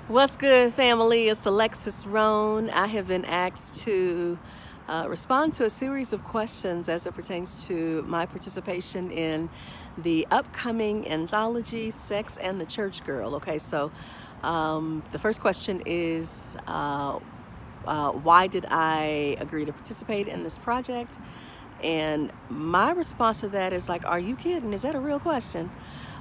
What's good, family? It's Alexis Roan. I have been asked to respond to a series of questions as it pertains to my participation in the upcoming anthology, Sex and the Church Girl. Okay, so the first question is why did I agree to participate in this project? And my response to that is like, are you kidding? Is that a real question?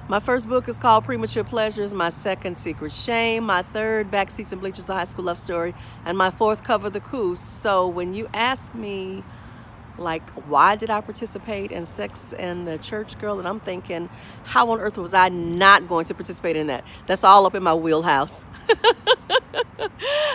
My first book is called Premature Pleasures. My second, Secret Shame. My third, Backseats and Bleachers, a High School Love Story. And my fourth, Cover the Coup. So when you ask me, like, why did I participate in Sex and the Church Girl? And I'm thinking, how on earth was I not going to participate in that? That's all up in my wheelhouse.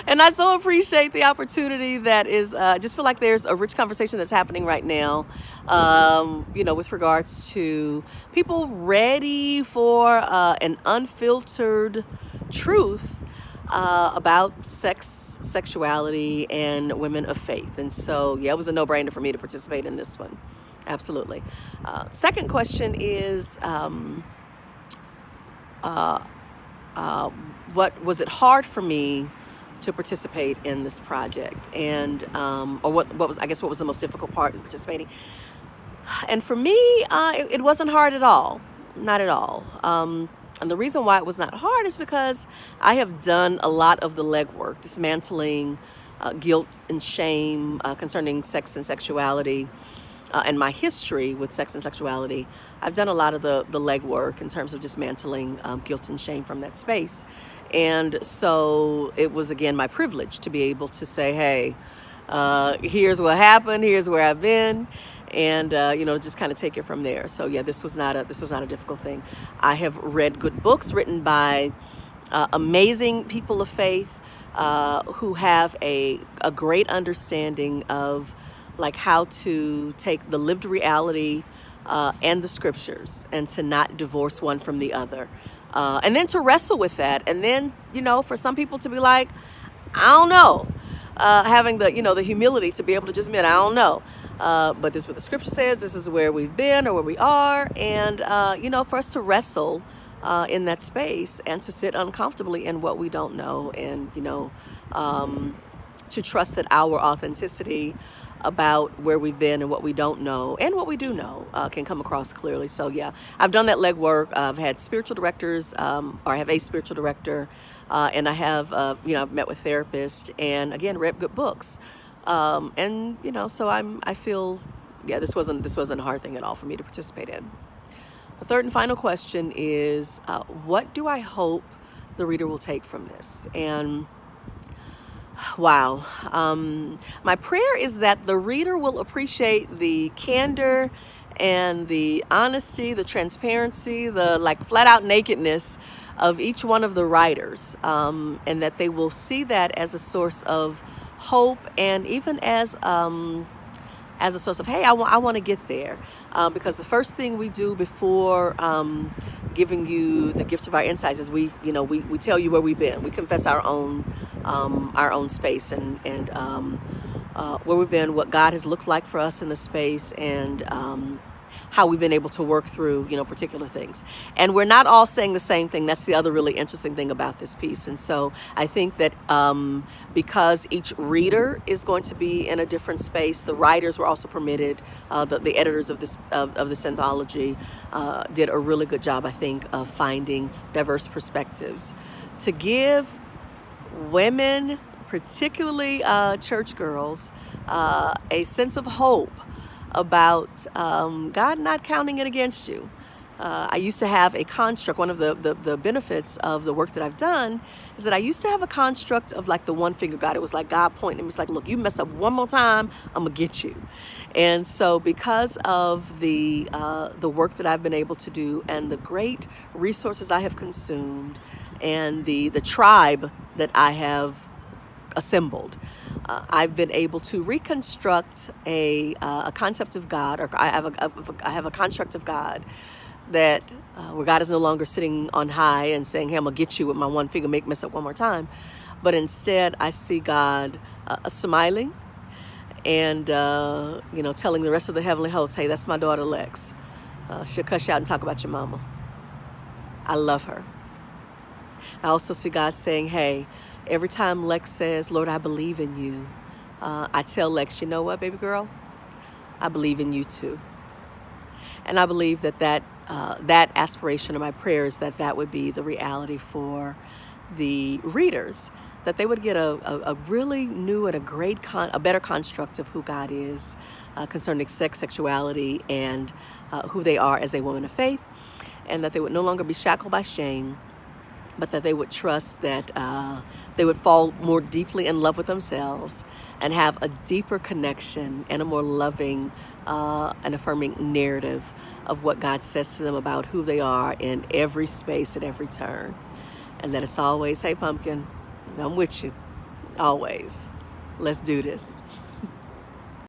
And I so appreciate the opportunity that is, just feel like there's a rich conversation that's happening right now, with regards to people ready for an unfiltered truth about sex, sexuality, and women of faith. And so, yeah, it was a no-brainer for me to participate in this one. Absolutely. Second question is, what was it hard for me to participate in this project, and or what was the most difficult part in participating? And for me, it wasn't hard at all, not at all. And the reason why it was not hard is because I have done a lot of the legwork, dismantling guilt and shame concerning sex and sexuality. And my history with sex and sexuality, I've done a lot of the legwork in terms of dismantling guilt and shame from that space. And so it was, again, my privilege to be able to say, hey, here's what happened, here's where I've been, and just kind of take it from there. So yeah, this was not a difficult thing. I have read good books written by amazing people of faith who have a great understanding of like how to take the lived reality and the scriptures and to not divorce one from the other. And then to wrestle with that. And then, for some people to be like, I don't know. Having the humility to be able to just admit, I don't know. But this is what the scripture says. This is where we've been or where we are. And, for us to wrestle in that space and to sit uncomfortably in what we don't know. And, to trust that our authenticity about where we've been and what we don't know and what we do know can come across clearly. So yeah, I've done that legwork. I've had spiritual directors, or I have a spiritual director, and I have, I've met with therapists, and again, read good books. So I feel, yeah, this wasn't a hard thing at all for me to participate in. The third and final question is, what do I hope the reader will take from this? And wow. My prayer is that the reader will appreciate the candor and the honesty, the transparency, the like flat out nakedness of each one of the writers, and that they will see that as a source of hope and even as a source of, hey, I want to get there. Because the first thing we do before giving you the gift of our insights is we tell you where we've been. We confess our own space and where we've been, what God has looked like for us in the space, and how we've been able to work through, particular things. And we're not all saying the same thing. That's the other really interesting thing about this piece. And so I think that because each reader is going to be in a different space, the writers were also permitted, the editors of this anthology did a really good job, I think, of finding diverse perspectives to give women, particularly church girls, a sense of hope about God not counting it against you. I used to have a construct. One of the benefits of the work that I've done is that I used to have a construct of like the one finger God. It was like God pointing at me. It's like, look, you mess up one more time, I'm gonna get you. And so because of the work that I've been able to do and the great resources I have consumed and the tribe that I have assembled, I've been able to reconstruct a concept of God, or I have a construct of God that where God is no longer sitting on high and saying, hey, I'm gonna get you with my one finger, mess up one more time, but instead I see God smiling and telling the rest of the heavenly host, hey, that's my daughter Lex. She'll cuss you out and talk about your mama. I love her. I also see God saying, hey, every time Lex says, Lord, I believe in you, I tell Lex, you know what, baby girl? I believe in you too. And I believe that aspiration of my prayer is that would be the reality for the readers, that they would get a really new and a better construct of who God is concerning sex, sexuality, and who they are as a woman of faith, and that they would no longer be shackled by shame, but that they would trust that they would fall more deeply in love with themselves and have a deeper connection and a more loving and affirming narrative of what God says to them about who they are in every space at every turn. And that it's always, hey, pumpkin, I'm with you, always. Let's do this.